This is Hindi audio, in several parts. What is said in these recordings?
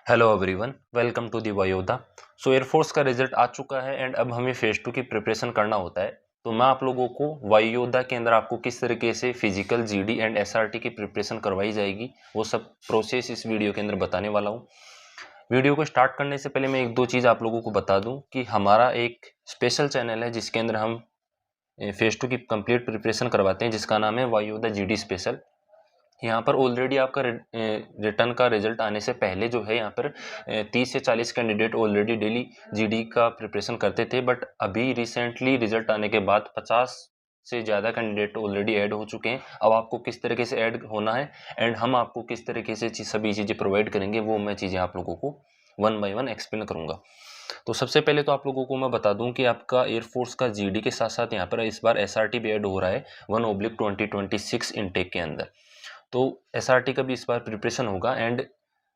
Hello everyone, welcome to the वायोदा। सो एयरफोर्स का रिजल्ट आ चुका है एंड अब हमें फेज 2 की प्रिपरेशन करना होता है। तो मैं आप लोगों को वायोदा के अंदर आपको किस तरीके से फिजिकल जीडी एंड एसआरटी की प्रिपरेशन करवाई जाएगी वो सब प्रोसेस इस वीडियो के अंदर बताने वाला हूँ। वीडियो को स्टार्ट करने से पहले मैं एक दो चीज़ आप लोगों को बता दूँ कि हमारा एक स्पेशल चैनल है जिसके अंदर हम फेज 2 की कंप्लीट प्रिपरेशन करवाते हैं, जिसका नाम है वायोदा जीडी स्पेशल। यहाँ पर ऑलरेडी आपका रिटर्न का रिजल्ट आने से पहले जो है यहाँ पर 30 से 40 कैंडिडेट ऑलरेडी डेली जीडी का प्रिपरेशन करते थे, बट अभी रिसेंटली रिजल्ट आने के बाद 50 से ज़्यादा कैंडिडेट ऑलरेडी ऐड हो चुके हैं। अब आपको किस तरीके से ऐड होना है एंड हम आपको किस तरीके से सभी चीज़ें प्रोवाइड करेंगे वो मैं चीज़ें आप लोगों को वन बाय वन एक्सप्लेन करूँगा। तो सबसे पहले तो आप लोगों को मैं बता दूं कि आपका एयरफोर्स का जीडी के साथ साथ यहाँ पर इस बार एसआरटी भी ऐड हो रहा है 1/2026 इनटेक के अंदर। तो एसआरटी का भी इस बार प्रिपरेशन होगा एंड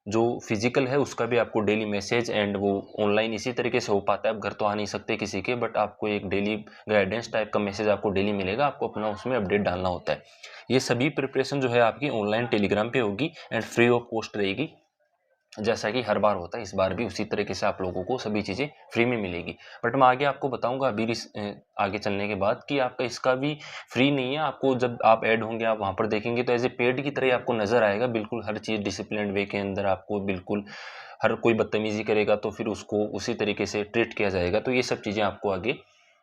जो फिजिकल है उसका भी आपको डेली मैसेज एंड वो ऑनलाइन इसी तरीके से हो पाता है। आप घर तो आ नहीं सकते किसी के, बट आपको एक डेली गाइडेंस टाइप का मैसेज आपको डेली मिलेगा, आपको अपना उसमें अपडेट डालना होता है। ये सभी प्रिपरेशन जो है आपकी ऑनलाइन टेलीग्राम पे होगी एंड फ्री ऑफ कॉस्ट रहेगी, जैसा कि हर बार होता है। इस बार भी उसी तरीके से आप लोगों को सभी चीज़ें फ्री में मिलेगी। बट मैं आगे आपको बताऊंगा अभी आगे चलने के बाद कि आपका इसका भी फ्री नहीं है। आपको जब आप ऐड होंगे आप वहाँ पर देखेंगे तो एज ए पेड की तरह ही आपको नज़र आएगा। बिल्कुल हर चीज़ डिसिप्लिन वे के अंदर आपको बिल्कुल, हर कोई बदतमीजी करेगा तो फिर उसको उसी तरीके से ट्रीट किया जाएगा। तो ये सब चीज़ें आपको आगे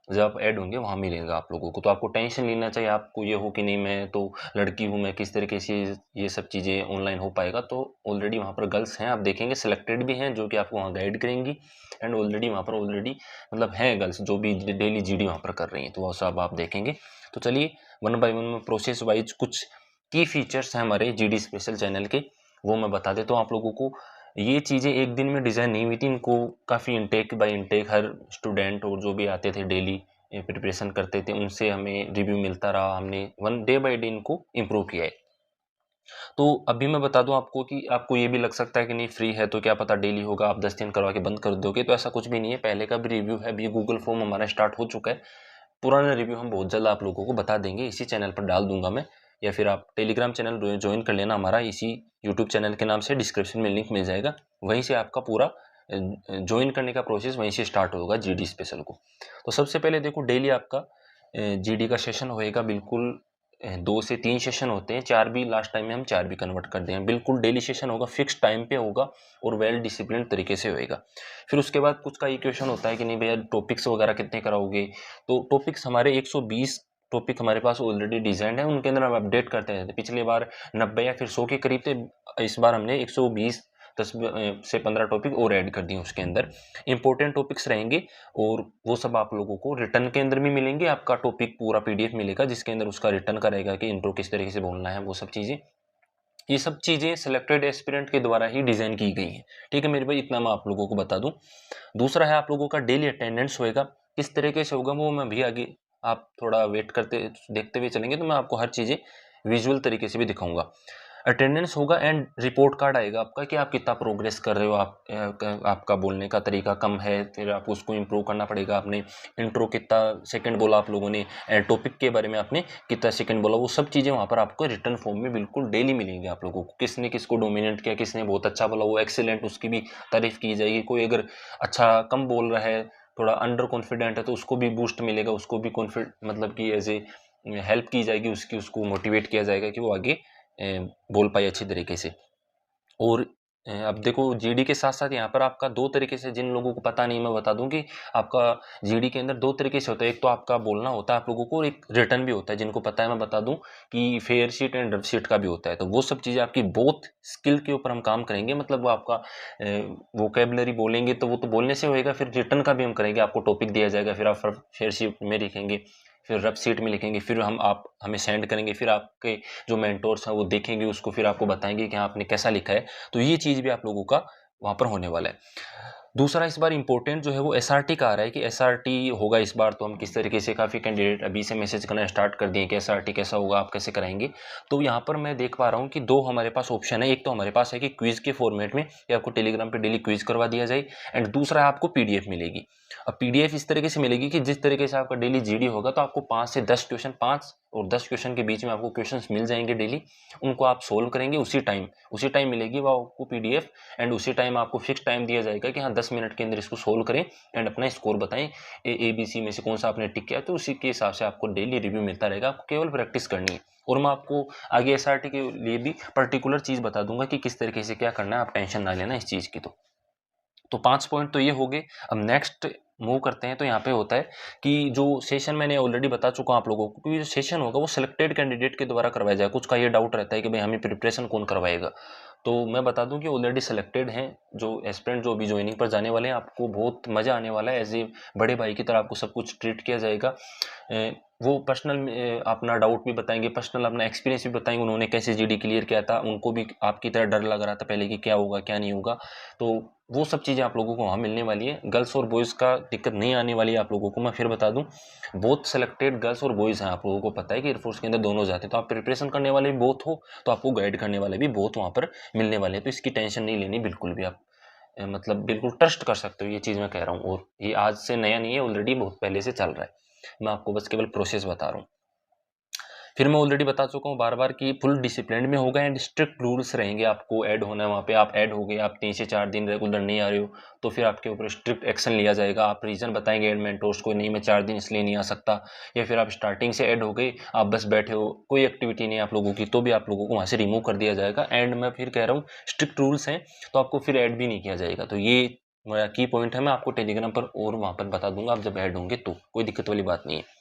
जब आप ऐड होंगे वहाँ मिलेगा आप लोगों को। तो आपको टेंशन लेना चाहिए, आपको ये हो कि नहीं मैं तो लड़की हूँ, मैं किस तरीके से ये सब चीज़ें ऑनलाइन हो पाएगा। तो ऑलरेडी वहाँ पर गर्ल्स हैं, आप देखेंगे सिलेक्टेड भी हैं जो कि आपको वहाँ गाइड करेंगी एंड ऑलरेडी वहाँ पर ऑलरेडी मतलब हैं गर्ल्स जो भी डेली जीडी वहाँ पर कर रही हैं। तो वो सब आप देखेंगे। तो चलिए वन बाय वन में प्रोसेस वाइज कुछ की फीचर्स हैं हमारे जीडी स्पेशल चैनल के, वो मैं बता देता हूँ आप लोगों को। ये चीज़ें एक दिन में डिज़ाइन नहीं हुई थी, इनको काफ़ी इनटेक बाय इनटेक हर स्टूडेंट और जो भी आते थे डेली प्रिपरेशन करते थे उनसे हमें रिव्यू मिलता रहा। हमने वन डे बाय डे इनको इम्प्रूव किया है। तो अभी मैं बता दूं आपको कि आपको ये भी लग सकता है कि नहीं फ्री है तो क्या पता डेली होगा, आप 10 दिन करवा के बंद कर दोगे। तो ऐसा कुछ भी नहीं है, पहले का भी रिव्यू है, अभी गूगल फॉर्म हमारा स्टार्ट हो चुका है। पुराना रिव्यू हम बहुत जल्द आप लोगों को बता देंगे, इसी चैनल पर डाल दूंगा मैं, या फिर आप टेलीग्राम चैनल ज्वाइन कर लेना हमारा, इसी यूट्यूब चैनल के नाम से डिस्क्रिप्शन में लिंक मिल जाएगा। वहीं से आपका पूरा ज्वाइन करने का प्रोसेस वहीं से स्टार्ट होगा जीडी स्पेशल को। तो सबसे पहले देखो डेली आपका जीडी का सेशन होएगा, बिल्कुल 2 से 3 सेशन होते हैं, 4 भी लास्ट टाइम में हम 4 भी कन्वर्ट कर दें। बिल्कुल डेली सेशन होगा, फिक्स टाइम पे होगा और वेल डिसिप्लिन तरीके से होएगा। फिर उसके बाद कुछ का इक्वेशन होता है कि नहीं भैया टॉपिक्स वगैरह कितने कराओगे। तो टॉपिक्स हमारे 120 टॉपिक हमारे पास ऑलरेडी डिजाइन है, उनके अंदर हम अपडेट करते रहते हैं। पिछली बार 90 या फिर 100 के करीब थे, इस बार हमने 120 10 से 15 टॉपिक और ऐड कर दिए उसके अंदर। इंपॉर्टेंट टॉपिक्स रहेंगे और वो सब आप लोगों को रिटर्न के अंदर भी मिलेंगे। आपका टॉपिक पूरा पीडीएफ मिलेगा जिसके अंदर उसका रिटर्न का रहेगा कि इंट्रो किस तरीके से बोलना है, वो सब चीज़ें। ये सब चीज़ें सिलेक्टेड एस्पिरेंट के द्वारा ही डिज़ाइन की गई हैं। ठीक है मेरे भाई, इतना मैं आप लोगों को बता दूं। दूसरा है आप लोगों का डेली अटेंडेंस होएगा, किस तरीके से होगा वो मैं भी आगे, आप थोड़ा वेट करते देखते हुए चलेंगे तो मैं आपको हर चीज़ें विजुअल तरीके से भी दिखाऊंगा। अटेंडेंस होगा एंड रिपोर्ट कार्ड आएगा आपका कि आप कितना प्रोग्रेस कर रहे हो। आपका बोलने का तरीका कम है, फिर आपको उसको इम्प्रूव करना पड़ेगा। आपने इंट्रो कितना सेकंड बोला आप लोगों ने, टॉपिक के बारे में आपने कितना सेकंड बोला, वो सब चीज़ें वहाँ पर आपको रिटर्न फॉर्म में बिल्कुल डेली मिलेंगी आप लोगों को। किसने किसको डोमिनेट किया, किसने बहुत अच्छा बोला, वो एक्सीलेंट उसकी भी तारीफ की जाएगी। कोई अगर अच्छा कम बोल रहा है, थोड़ा अंडर कॉन्फिडेंट है, तो उसको भी बूस्ट मिलेगा, उसको भी कॉन्फिड मतलब कि एज ए हेल्प की जाएगी उसकी, उसको मोटिवेट किया जाएगा कि वो आगे बोल पाए अच्छी तरीके से। और अब देखो जीडी के साथ साथ यहाँ पर आपका 2 तरीके से, जिन लोगों को पता नहीं मैं बता दूं कि आपका जीडी के अंदर 2 तरीके से होता है। एक तो आपका बोलना होता है आप लोगों को और एक रिटर्न भी होता है। जिनको पता है मैं बता दूं कि fair sheet and rough sheet का भी होता है। तो वो सब चीज़ें आपकी बोथ स्किल के ऊपर हम काम करेंगे। मतलब वो आपका वोकेबलरी बोलेंगे तो वो तो बोलने से होएगा, फिर रिटर्न का भी हम करेंगे। आपको टॉपिक दिया जाएगा, फिर आप फेयर शीट में लिखेंगे, फिर रफ शीट में लिखेंगे, फिर आप हमें सेंड करेंगे, फिर आपके जो मेंटोर्स हैं वो देखेंगे उसको, फिर आपको बताएंगे कि हाँ आपने कैसा लिखा है। तो ये चीज़ भी आप लोगों का वहाँ पर होने वाला है। दूसरा इस बार इंपॉर्टेंट जो है वो एसआरटी का आ रहा है कि एसआरटी होगा इस बार, तो हम किस तरीके से, काफ़ी कैंडिडेट अभी से मैसेज करना स्टार्ट कर दिए कि एसआरटी कैसा होगा, आप कैसे कराएंगे। तो यहाँ पर मैं देख पा रहा हूँ कि दो हमारे पास ऑप्शन है। एक तो हमारे पास है कि क्विज के फॉर्मेट में कि आपको टेलीग्राम पे डेली क्विज करवा दिया जाए, एंड दूसरा आपको पीडीएफ मिलेगी। अब पीडीएफ इस तरीके से मिलेगी कि जिस तरीके से आपका डेली जीडी होगा तो आपको 5 से 10 क्वेश्चन, 5 और 10 क्वेश्चन के बीच में आपको क्वेश्चंस मिल जाएंगे डेली, उनको आप सोल्व करेंगे उसी टाइम मिलेगी वो आपको पीडीएफ, एंड उसी टाइम आपको फिक्स टाइम दिया जाएगा कि हाँ 10 मिनट के अंदर इसको सोल्व करें एंड अपना स्कोर बताएं, ABC में से कौन सा आपने टिक किया, तो उसी के हिसाब से आपको डेली रिव्यू मिलता रहेगा। आपको केवल प्रैक्टिस करनी है, और मैं आपको आगे एसआरटी के लिए भी पर्टिकुलर चीज़ बता दूंगा कि किस तरीके से क्या करना है, आप टेंशन ना लेना इस चीज़ की। तो 5 पॉइंट तो ये हो गए। अब नेक्स्ट मूव करते हैं। तो यहाँ पे होता है कि जो सेशन मैंने ऑलरेडी बता चुका हूँ आप लोगों को कि जो सेशन होगा वो सिलेक्टेड कैंडिडेट के द्वारा करवाया जाएगा। कुछ का ये डाउट रहता है कि भाई हमें प्रिपरेशन कौन करवाएगा, तो मैं बता दूं कि ऑलरेडी सिलेक्टेड हैं जो एस्पिरेंट जो अभी ज्वाइनिंग पर जाने वाले हैं। आपको बहुत मज़ा आने वाला है, एज ए बड़े भाई की तरह आपको सब कुछ ट्रीट किया जाएगा। वो पर्सनल अपना डाउट भी बताएंगे, पर्सनल अपना एक्सपीरियंस भी बताएंगे, उन्होंने कैसे जीडी क्लियर किया था, उनको भी आपकी तरह डर लग रहा था पहले कि क्या होगा क्या नहीं होगा। तो वो सब चीज़ें आप लोगों को वहाँ मिलने वाली है। गर्ल्स और बॉयज़ का दिक्कत नहीं आने वाली है आप लोगों को। मैं फिर बता दूं, बहुत सेलेक्टेड गर्ल्स और बॉयज़ हैं। आप लोगों को पता है कि एयरफोर्स के अंदर दोनों जाते हैं, तो आप प्रिपरेशन करने वाले भी बहुत हो, तो आपको गाइड करने वाले भी बहुत वहाँ पर मिलने वाले हैं। तो इसकी टेंशन नहीं लेनी बिल्कुल भी। आप मतलब बिल्कुल ट्रस्ट कर सकते हो, ये चीज़ मैं कह रहा हूँ। और ये आज से नया नहीं है, ऑलरेडी बहुत पहले से चल रहा है। मैं आपको बस केवल प्रोसेस बता रहा हूँ। फिर मैं ऑलरेडी बता चुका हूँ बार बार कि फुल डिसिप्लिन में होगा एंड स्ट्रिक्ट रूल्स रहेंगे। आपको ऐड होना है वहाँ पे, आप ऐड हो गए, आप 3 से 4 दिन रेगुलर नहीं आ रहे हो, तो फिर आपके ऊपर स्ट्रिक्ट एक्शन लिया जाएगा। आप रीज़न बताएंगे एड मेंटोर्स को, नहीं मैं 4 दिन इसलिए नहीं आ सकता, या फिर आप स्टार्टिंग से ऐड हो गए, आप बस बैठे हो, कोई एक्टिविटी नहीं है आप लोगों की, तो भी आप लोगों को वहाँ से रिमूव कर दिया जाएगा। एंड मैं फिर कह रहा हूँ स्ट्रिक्ट रूल्स हैं, तो आपको फिर ऐड भी नहीं किया जाएगा। तो ये मेरा की पॉइंट है, मैं आपको टेलीग्राम पर और वहाँ पर बता दूंगा आप जब ऐड होंगे, तो कोई दिक्कत वाली बात नहीं है।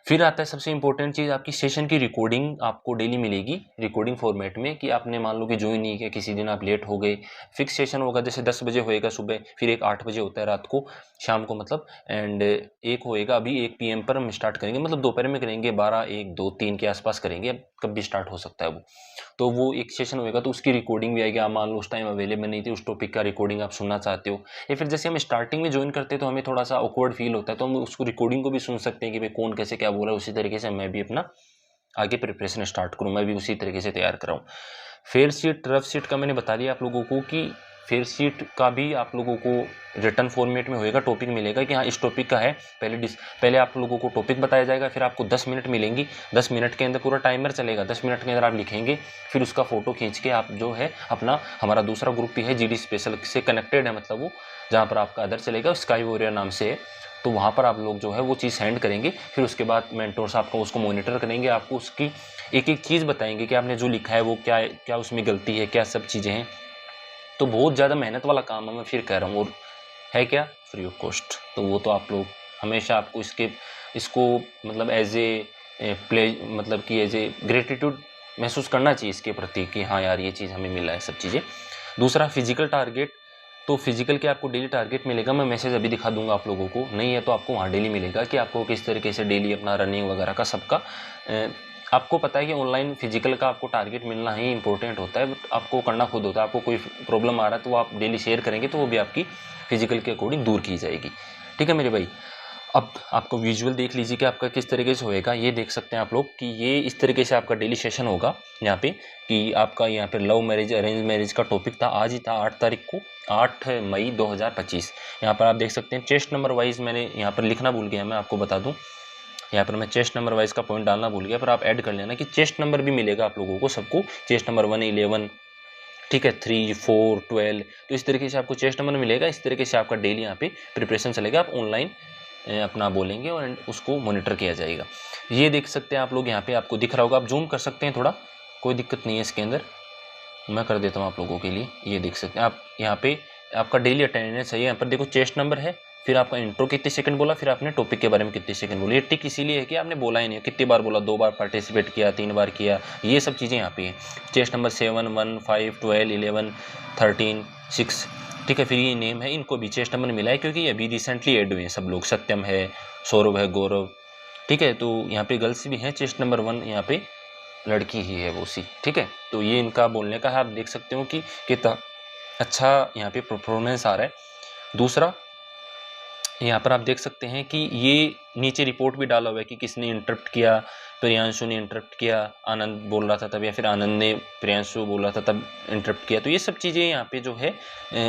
फिर आता है सबसे इंपॉर्टेंट चीज़, आपकी सेशन की रिकॉर्डिंग आपको डेली मिलेगी रिकॉर्डिंग फॉर्मेट में। कि आपने मान लो कि ज्वाइन नहीं किया, किसी दिन आप लेट हो गए, फिक्स सेशन होगा, जैसे 10 बजे होएगा सुबह, फिर एक 8 बजे होता है रात को, शाम को मतलब, एंड एक होएगा अभी 1 PM पर हम स्टार्ट करेंगे, मतलब दोपहर में करेंगे, 12, 1, 2, 3 के आसपास करेंगे, कब भी स्टार्ट हो सकता है वो। तो वो एक सेशन होएगा, तो उसकी रिकॉर्डिंग भी आएगी। आप मान लो उस टाइम अवेलेबल नहीं थे, उस टॉपिक का रिकॉर्डिंग आप सुनना चाहते हो, या फिर जैसे हम स्टार्टिंग में ज्वाइन करते हैं तो हमें थोड़ा सा ऑकवर्ड फील होता है, तो हम उसको रिकॉर्डिंग को भी सुन सकते हैं कि भाई कौन कैसे क्या बोल रहा है। उसी तरीके से मैं भी अपना आगे प्रिपरेशन स्टार्ट करूँ, मैं भी उसी तरीके से तैयार कराऊँ। फेयर शीट रफ शीट का मैंने बता दिया आप लोगों को कि फेयर शीट का भी आप लोगों को रिटर्न फॉर्मेट में होएगा, टॉपिक मिलेगा कि हाँ इस टॉपिक का है। पहले आप लोगों को टॉपिक बताया जाएगा, फिर आपको 10 मिनट मिलेंगी, 10 मिनट के अंदर पूरा टाइमर चलेगा, 10 मिनट के अंदर आप लिखेंगे, फिर उसका फोटो खींच के आप जो है अपना, हमारा दूसरा ग्रुप भी है जीडी स्पेशल से कनेक्टेड है, मतलब वो जहाँ पर आपका अदर चलेगा, स्काई वॉरियर नाम से है, तो वहाँ पर आप लोग जो है वो चीज़ सेंड करेंगे। फिर उसके बाद मेंटोर्स आपको उसको मॉनिटर करेंगे, आपको उसकी एक एक चीज़ बताएंगे कि आपने जो लिखा है वो क्या है, क्या उसमें गलती है, क्या सब चीज़ें हैं। तो बहुत ज़्यादा मेहनत वाला काम है, मैं फिर कह रहा हूँ। और है क्या, फ्री ऑफ कॉस्ट। तो वो तो आप लोग हमेशा आपको इसको मतलब एज ए प्ले, मतलब कि एज ए ग्रेटिट्यूड महसूस करना चाहिए इसके प्रति कि हाँ यार ये चीज़ हमें मिला है, सब चीज़ें। दूसरा फिजिकल टारगेट, तो फिजिकल के आपको डेली टारगेट मिलेगा, मैं मैसेज अभी दिखा दूंगा आप लोगों को, नहीं है तो आपको वहाँ डेली मिलेगा कि आपको किस तरीके से डेली अपना रनिंग वगैरह का सबका। आपको पता है कि ऑनलाइन फिजिकल का आपको टारगेट मिलना ही इंपॉर्टेंट होता है, बट आपको करना खुद होता है। आपको कोई प्रॉब्लम आ रहा है तो वो आप डेली शेयर करेंगे, तो वो भी आपकी फिजिकल के अकॉर्डिंग दूर की जाएगी। ठीक है मेरे भाई। अब आपको विजुअल देख लीजिए कि आपका किस तरीके से होएगा। ये देख सकते हैं आप लोग कि ये इस तरीके से आपका डेली सेशन होगा यहाँ पे, कि आपका यहाँ पे लव मैरिज अरेंज मैरिज का टॉपिक था, आज ही था 8 तारीख को, 8 मई 2025। यहाँ पर आप देख सकते हैं चेस्ट नंबर वाइज, मैंने यहाँ पर लिखना भूल गया, मैं आपको बता दूँ, यहाँ पर मैं चेस्ट नंबर वाइज का पॉइंट डालना भूल गया, पर आप ऐड कर लेना कि चेस्ट नंबर भी मिलेगा आप लोगों को सबको, चेस्ट नंबर 1, 11, ठीक है, 3, 4, 12, तो इस तरीके से आपको चेस्ट नंबर मिलेगा। इस तरीके से आपका डेली यहाँ पे प्रिपरेशन चलेगा, आप ऑनलाइन अपना बोलेंगे और उसको मॉनिटर किया जाएगा। ये देख सकते हैं आप लोग, यहाँ पे आपको दिख रहा होगा, आप जूम कर सकते हैं थोड़ा, कोई दिक्कत नहीं है इसके अंदर, मैं कर देता हूँ आप लोगों के लिए। ये देख सकते हैं आप, यहाँ पे आपका डेली अटेंडेंस है, यहाँ पर देखो चेस्ट नंबर है, फिर आपका इंट्रो कितने सेकंड बोला, फिर आपने टॉपिक के बारे में कितने सेकंड बोले। ये टिक इसीलिए है कि आपने बोला ही नहीं, कितनी बार बोला, 2 बार पार्टिसिपेट किया, 3 बार किया, ये सब चीज़ें यहाँ पे है। चेस्ट नंबर 7, 1, 5, 12, 11, 13, 6, ठीक है। फिर ये नेम है, इनको भी चेस्ट नंबर मिला है क्योंकि ये अभी रिसेंटली ऐड हुए हैं सब लोग, सत्यम है, सौरभ है, गौरव, ठीक है। तो यहाँ पे गर्ल्स भी हैं, चेस्ट नंबर 1 यहाँ पे लड़की ही है वो सी, ठीक है। तो ये इनका बोलने का है, आप देख सकते हो कि कितना अच्छा यहाँ पे परफॉर्मेंस आ रहा है। दूसरा यहाँ पर आप देख सकते हैं कि ये नीचे रिपोर्ट भी डाला हुआ है कि किसने इंटरप्ट किया, प्रियांशु ने इंटरप्ट किया, आनंद बोल रहा था तब, या फिर आनंद ने प्रियांशु बोल रहा था तब इंटरप्ट किया। तो ये सब चीज़ें यहाँ पे जो है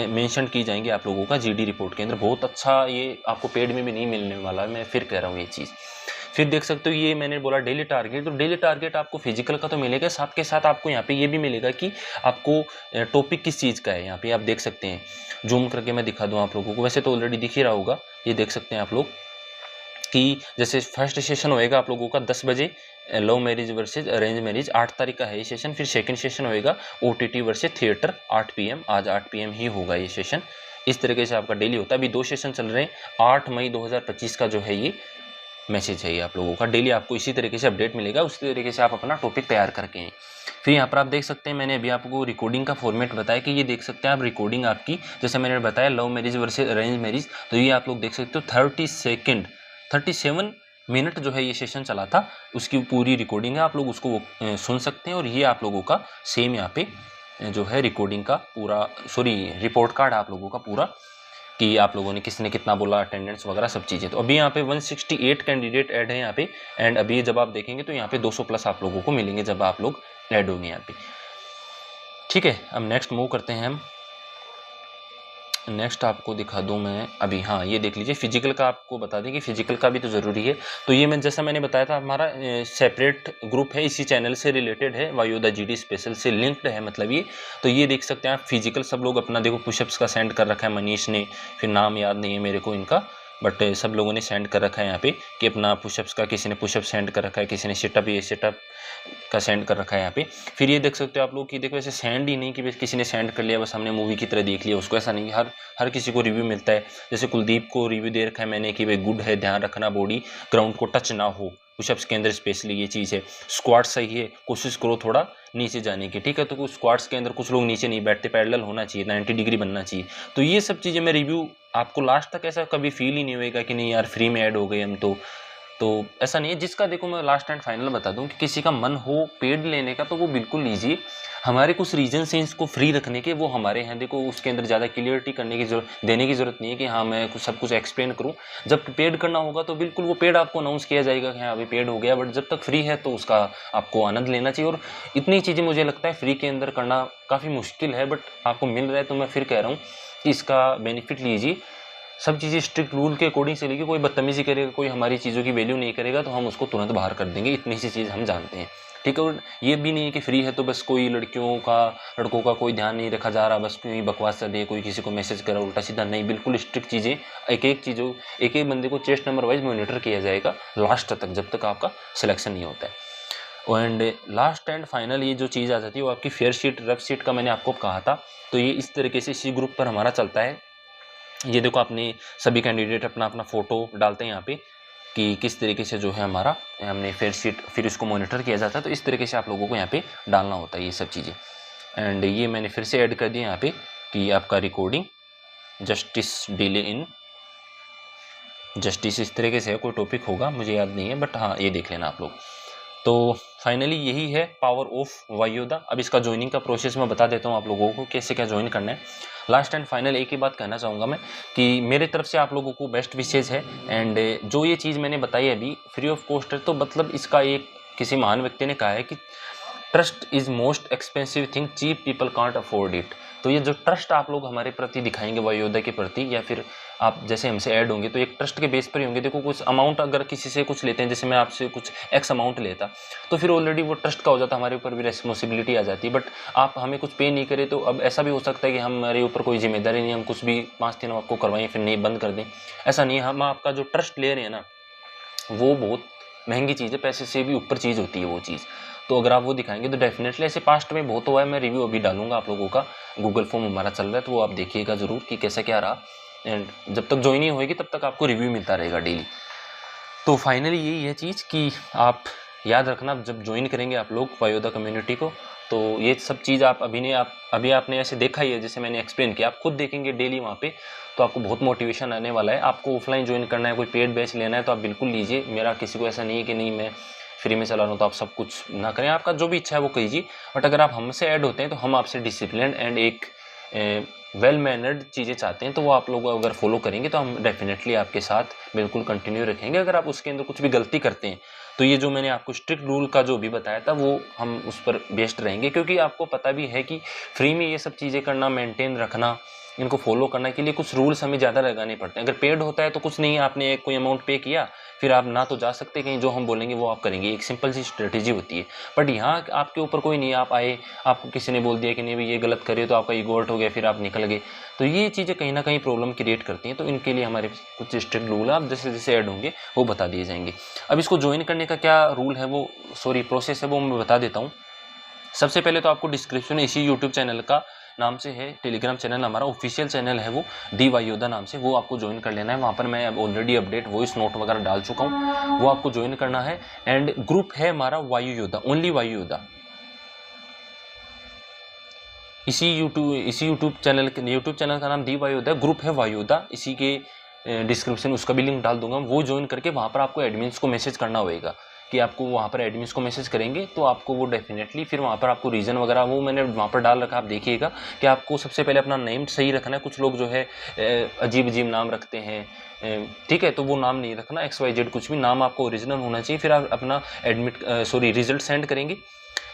मेंशन की जाएंगी आप लोगों का जीडी रिपोर्ट के अंदर। बहुत अच्छा, ये आपको पेड में भी नहीं मिलने वाला है, मैं फिर कह रहा हूँ ये चीज़। फिर देख सकते हो ये मैंने बोला डेली टारगेट, तो डेली टारगेट आपको फिजिकल का तो मिलेगा, साथ के साथ आपको यहाँ पे ये भी मिलेगा कि आपको टॉपिक किस चीज़ का है। यहाँ पे आप देख सकते हैं, जूम करके मैं दिखा दूँ आप लोगों को, वैसे तो ऑलरेडी दिख ही रहा होगा, ये देख सकते हैं आप लोग कि जैसे फर्स्ट सेशन होएगा आप लोगों का 10 बजे love marriage versus arrange marriage, 8 तारीख का है ये सेशन। फिर सेकंड सेशन होएगा OTT वर्सेज थिएटर 8 PM, आज 8 PM ही होगा ये सेशन। इस तरीके से आपका डेली होता है। अभी 2 सेशन चल रहे हैं, 8 मई 2025 का जो है ये मैसेज है ये आप लोगों का। डेली आपको इसी तरीके से अपडेट मिलेगा, उसी तरीके से आप अपना टॉपिक तैयार करके हैं। फिर यहाँ पर आप देख सकते हैं, मैंने अभी आपको रिकॉर्डिंग का फॉर्मेट बताया कि ये देख सकते हैं आप रिकॉर्डिंग आपकी, जैसे मैंने बताया love marriage versus arrange marriage, तो ये आप लोग देख सकते हो 37 मिनट जो है ये सेशन चला था, उसकी पूरी रिकॉर्डिंग है, आप लोग उसको सुन सकते हैं। और ये आप लोगों का सेम यहाँ पे जो है रिकॉर्डिंग का पूरा, रिपोर्ट कार्ड आप लोगों का पूरा, कि आप लोगों ने किसने कितना बोला, अटेंडेंस वगैरह सब चीज़ें। तो अभी यहाँ पे 168 कैंडिडेट ऐड है यहाँ पे, एंड अभी जब आप देखेंगे तो यहाँ पे 200 प्लस आप लोगों को मिलेंगे जब आप लोग ऐड होंगे यहाँ पे। ठीक है, अब नेक्स्ट मूव करते हैं हम। नेक्स्ट आपको दिखा दूं मैं अभी, हाँ ये देख लीजिए, फिजिकल का आपको बता दें कि फिजिकल का भी तो ज़रूरी है। तो ये मैं जैसा मैंने बताया था, हमारा सेपरेट ग्रुप है, इसी चैनल से रिलेटेड है, वायोदा GD स्पेशल से लिंक्ड है मतलब ये। तो ये देख सकते हैं आप, फिजिकल सब लोग अपना देखो पुशअप्स का सेंड कर रखा है मनीष ने, फिर नाम याद नहीं है मेरे को इनका, बट सब लोगों ने सेंड कर रखा है यहाँ पे कि अपना पुशअप्स का, किसी ने पुशअप सेंड कर रखा है, किसी ने सिटअप, ये सिटअप का सेंड कर रखा है यहाँ पे। फिर ये देख सकते हो आप लोग कि देखो ऐसे सेंड ही नहीं कि बस किसी ने सेंड कर लिया बस हमने मूवी की तरह देख लिया उसको, ऐसा नहीं, हर किसी को रिव्यू मिलता है। जैसे कुलदीप को रिव्यू दे रखा है मैंने कि भाई गुड है, ध्यान रखना बॉडी ग्राउंड को टच ना हो, पुशअप्स के अंदर स्पेशली ये चीज़ है। स्क्वाट सही है, कोशिश करो थोड़ा नीचे जाने की, ठीक है। तो कुछ स्क्वाट्स के अंदर कुछ लोग नीचे नहीं बैठते, पैरेलल होना चाहिए, 90 डिग्री बनना चाहिए। तो ये सब चीज़ें मैं रिव्यू, आपको लास्ट तक ऐसा कभी फील ही नहीं होएगा कि नहीं यार फ्री में ऐड हो गए हम, तो ऐसा नहीं है। जिसका देखो मैं लास्ट एंड फाइनल बता दूं कि किसी का मन हो पेड लेने का तो वो बिल्कुल लीजिए, हमारे कुछ रीजन से इसको फ्री रखने के वो हमारे हैं। देखो उसके अंदर ज़्यादा क्लियरिटी करने की देने की ज़रूरत नहीं है कि हाँ मैं सब कुछ एक्सप्लेन करूँ। जब पेड करना होगा तो बिल्कुल वो पेड आपको अनाउंस किया जाएगा कि हाँ अभी पेड हो गया, बट जब तक फ्री है तो उसका आपको आनंद लेना चाहिए। और इतनी चीज़ें मुझे लगता है फ्री के अंदर करना काफ़ी मुश्किल है, बट आपको मिल रहा है तो मैं फिर कह रहा हूँ कि इसका बेनिफिट लीजिए। सब चीज़ें स्ट्रिक्ट रूल के अकॉर्डिंग से लेके, कोई बदतमीजी करेगा, कोई हमारी चीज़ों की वैल्यू नहीं करेगा तो हम उसको तुरंत बाहर कर देंगे, इतनी सी चीज़ हम जानते हैं, ठीक है। और ये भी नहीं है कि फ्री है तो बस कोई लड़कों का कोई ध्यान नहीं रखा जा रहा, बस कोई बकवास कर दे, कोई किसी को मैसेज करा उल्टा सीधा, नहीं, बिल्कुल स्ट्रिक्ट चीज़ें, एक एक बंदे को चेस्ट नंबर वाइज मॉनिटर किया जाएगा लास्ट तक, जब तक आपका सिलेक्शन नहीं होता है। एंड लास्ट एंड फाइनल ये जो चीज़ आ जाती है वो आपकी फेयर शीट, रफ शीट का मैंने आपको कहा था। तो ये इस तरीके से इसी ग्रुप पर हमारा चलता है। ये देखो अपने सभी कैंडिडेट अपना अपना फ़ोटो डालते हैं यहाँ पे कि किस तरीके से जो है हमारा हमने फेयर शीट, फिर इसको मॉनिटर किया जाता है। तो इस तरीके से आप लोगों को यहाँ पे डालना होता है ये सब चीज़ें। एंड ये मैंने फिर से ऐड कर दिया यहाँ पे कि आपका recording justice delay in justice, इस तरीके से है, कोई टॉपिक होगा मुझे याद नहीं है, बट हाँ ये देख लेना आप लोग। तो फाइनली यही है पावर ऑफ वायोदा। अब इसका ज्वाइनिंग का प्रोसेस मैं बता देता हूँ आप लोगों को कैसे क्या ज्वाइन करना है। लास्ट एंड फाइनल एक ही बात कहना चाहूँगा मैं कि मेरे तरफ से आप लोगों को बेस्ट विशेज है। एंड जो ये चीज़ मैंने बताई अभी फ्री ऑफ कॉस्ट है, तो मतलब इसका एक किसी महान व्यक्ति ने कहा है कि trust is most expensive thing, cheap people can't afford it. तो ये जो ट्रस्ट आप लोग हमारे प्रति दिखाएंगे वायोदा के प्रति, या फिर आप जैसे हमसे ऐड होंगे तो एक ट्रस्ट के बेस पर ही होंगे। देखो कुछ अमाउंट अगर किसी से कुछ लेते हैं, जैसे मैं आपसे कुछ एक्स अमाउंट लेता तो फिर ऑलरेडी वो ट्रस्ट का हो जाता, हमारे ऊपर भी रिस्पॉन्सिबिलिटी आ जाती है। बट आप हमें कुछ पे नहीं करें तो अब ऐसा भी हो सकता है कि हमारे ऊपर कोई जिम्मेदारी नहीं, हम कुछ भी 5 दिन आपको करवाएं फिर नहीं बंद कर दें, ऐसा नहीं है। हम आपका जो ट्रस्ट ले रहे हैं ना वो बहुत महंगी चीज़ है, पैसे से भी ऊपर चीज़ होती है वो चीज़। तो अगर आप वो दिखाएंगे तो डेफिनेटली, ऐसे पास्ट में बहुत हुआ है, मैं रिव्यू अभी डालूंगा आप लोगों का, गूगल फॉर्म हमारा चल रहा है तो वो आप देखिएगा ज़रूर कि कैसा क्या रहा। एंड जब तक ज्वाइन नहीं होगी तब तक आपको रिव्यू मिलता रहेगा डेली। तो फाइनली यही है चीज़ कि आप याद रखना, जब ज्वाइन करेंगे आप लोग वायोदा कम्युनिटी को तो ये सब चीज़ आप अभी आपने ऐसे देखा ही है जैसे मैंने एक्सप्लेन किया, आप खुद देखेंगे डेली वहाँ पे तो आपको बहुत मोटिवेशन आने वाला है। आपको ऑफलाइन ज्वाइन करना है, कोई पेड बैच लेना है तो आप बिल्कुल लीजिए। मेरा किसी को ऐसा नहीं है कि नहीं मैं फ्री में चला रहा हूँ तो आप सब कुछ ना करें, आपका जो भी इच्छा है वो कीजिए। बट अगर आप हमसे ऐड होते हैं तो हम आपसे डिसिप्लिन एंड एक वेल मैनर्ड चीज़ें चाहते हैं तो वो आप लोग अगर फॉलो करेंगे तो हम डेफिनेटली आपके साथ बिल्कुल कंटिन्यू रखेंगे। अगर आप उसके अंदर कुछ भी गलती करते हैं तो ये जो मैंने आपको स्ट्रिक्ट रूल का जो भी बताया था वो हम उस पर बेस्ड रहेंगे, क्योंकि आपको पता भी है कि फ्री में ये सब चीज़ें करना, मेंटेन रखना, इनको फॉलो करने के लिए कुछ रूल्स हमें ज़्यादा लगाने पड़ते हैं। अगर पेड होता है तो कुछ नहीं, आपने कोई अमाउंट पे किया, फिर आप ना तो जा सकते कहीं, जो हम बोलेंगे वो आप करेंगे, एक सिंपल सी स्ट्रेटेजी होती है। बट यहाँ आपके ऊपर कोई नहीं, आप आए, आपको किसी ने बोल दिया कि नहीं भाई ये गलत करे तो आपका ईगो हर्ट हो गया, फिर आप निकल गए, तो ये चीज़ें कहीं ना कहीं प्रॉब्लम क्रिएट करती हैं। तो इनके लिए हमारे कुछ स्ट्रिक्ट रूल है, आप जैसे जैसे ऐड होंगे वो बता दिए जाएंगे। अब इसको ज्वाइन करने का क्या रूल है, वो प्रोसेस है, वो मैं बता देता हूँ। सबसे पहले तो आपको डिस्क्रिप्शन में इसी यूट्यूब चैनल का नाम से है, टेलीग्राम चैनल हमारा ऑफिशियल चैनल है वो दी वाई योद्धा नाम से, वो आपको ज्वाइन कर लेना है। वहाँ पर मैं ऑलरेडी अपडेट वॉइस नोट वगैरह डाल चुका हूँ, वो आपको ज्वाइन करना है। एंड ग्रुप है हमारा वायु योद्धा, ओनली वायु योद्धा। इसी यूट्यूब चैनल का नाम दी वायु योद्धा, ग्रुप है वायु योद्धा, इसी के डिस्क्रिप्शन उसका भी लिंक डाल दूंगा। वो ज्वाइन करके वहाँ पर आपको एडमिन्स को मैसेज करना होगा कि आपको वहाँ पर एडमिन्स को मैसेज करेंगे तो आपको वो डेफिनेटली फिर वहाँ पर आपको रीज़न वगैरह वो मैंने वहाँ पर डाल रखा, आप देखिएगा कि आपको सबसे पहले अपना नेम सही रखना है। कुछ लोग जो है अजीब अजीब नाम रखते हैं, ठीक है, तो वो नाम नहीं रखना, XYZ कुछ भी नाम आपको ओरिजिनल होना चाहिए। फिर आप अपना रिजल्ट सेंड करेंगे।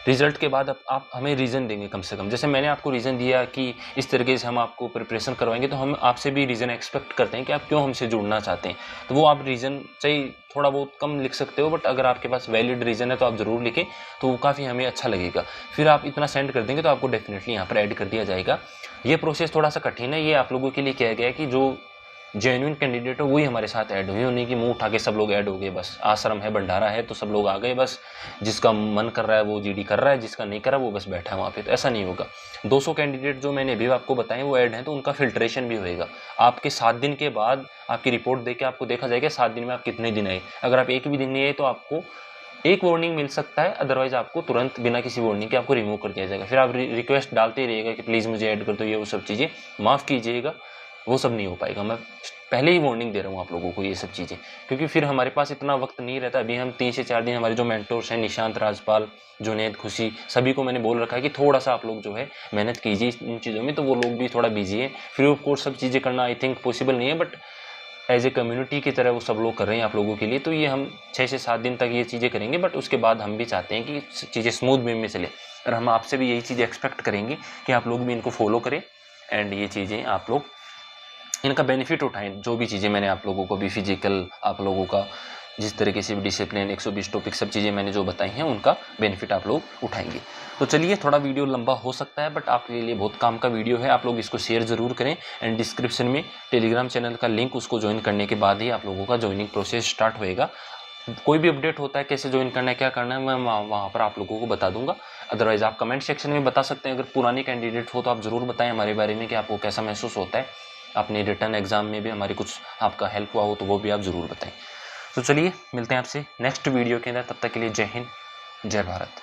रिजल्ट के बाद आप हमें रीज़न देंगे कम से कम, जैसे मैंने आपको रीज़न दिया कि इस तरीके से हम आपको प्रिपरेशन करवाएंगे, तो हम आपसे भी रीज़न एक्सपेक्ट करते हैं कि आप क्यों हमसे जुड़ना चाहते हैं। तो वो आप रीज़न चाहे थोड़ा बहुत कम लिख सकते हो, बट अगर आपके पास वैलिड रीज़न है तो आप ज़रूर लिखें, तो वो काफ़ी हमें अच्छा लगेगा। फिर आप इतना सेंड कर देंगे तो आपको डेफिनेटली यहाँ पर ऐड कर दिया जाएगा। ये प्रोसेस थोड़ा सा कठिन है, ये आप लोगों के लिए किया गया है कि जो जेन्युइन कैंडिडेट हो वही हमारे साथ ऐड हुए, नहीं कि मुंह उठा के सब लोग ऐड हो गए, बस आश्रम है, भंडारा है तो सब लोग आ गए, बस जिसका मन कर रहा है वो जीडी कर रहा है, जिसका नहीं कर रहा वो बस बैठा है वहाँ पे, तो ऐसा नहीं होगा। 200 कैंडिडेट जो मैंने अभी आपको बताए वो ऐड हैं, तो उनका फिल्ट्रेशन भी होएगा। आपके 7 दिन के बाद आपकी रिपोर्ट देके आपको देखा जाएगा 7 दिन में आप कितने दिन आए। अगर आप एक भी दिन नहीं आए तो आपको एक वार्निंग मिल सकता है, अदरवाइज आपको तुरंत बिना किसी वार्निंग के आपको रिमूव कर दिया जाएगा। फिर आप रिक्वेस्ट डालते ही रहिएगा कि प्लीज़ मुझे ऐड कर दो, ये वो सब चीज़ें माफ़ कीजिएगा, वो सब नहीं हो पाएगा। मैं पहले ही वार्निंग दे रहा हूँ आप लोगों को ये सब चीज़ें, क्योंकि फिर हमारे पास इतना वक्त नहीं रहता। अभी हम 3 से 4 दिन, हमारे जो मेंटोर्स हैं निशांत, राजपाल, जुनैद, खुशी, सभी को मैंने बोल रखा है कि थोड़ा सा आप लोग जो है मेहनत कीजिए इन चीज़ों में, तो वो लोग भी थोड़ा बिजी है। फ्री ऑफ कॉस्ट सब चीज़ें करना आई थिंक पॉसिबल नहीं है, बट एज ए कम्युनिटी की तरह वो सब लोग कर रहे हैं आप लोगों के लिए। तो ये हम 6 से 7 दिन तक ये चीज़ें करेंगे, बट उसके बाद हम भी चाहते हैं कि चीज़ें स्मूथ वे में चले, और हम आपसे भी यही चीज़ें एक्सपेक्ट करेंगे कि आप लोग भी इनको फॉलो करें एंड ये चीज़ें आप लोग इनका बेनिफिट उठाएं। जो भी चीज़ें मैंने आप लोगों को भी फिजिकल, आप लोगों का जिस तरीके से भी डिसिप्लिन, 120 टॉपिक, सब चीज़ें मैंने जो बताई हैं उनका बेनिफिट आप लोग उठाएंगे। तो चलिए, थोड़ा वीडियो लंबा हो सकता है बट आपके लिए बहुत काम का वीडियो है, आप लोग इसको शेयर ज़रूर करें। एंड डिस्क्रिप्शन में टेलीग्राम चैनल का लिंक, उसको ज्वाइन करने के बाद ही आप लोगों का ज्वाइनिंग प्रोसेस स्टार्ट होएगा। कोई भी अपडेट होता है, कैसे ज्वाइन करना है, क्या करना है, मैं वहाँ पर आप लोगों को बता दूंगा। अदरवाइज आप कमेंट सेक्शन में बता सकते हैं। अगर पुराने कैंडिडेट हो तो आप ज़रूर बताएं हमारे बारे में कि आपको कैसा महसूस होता है, अपने रिटर्न एग्जाम में भी हमारी कुछ आपका हेल्प हुआ हो तो वो भी आप ज़रूर बताएं। तो चलिए, मिलते हैं आपसे नेक्स्ट वीडियो के अंदर, तब तक के लिए जय हिंद, जय भारत।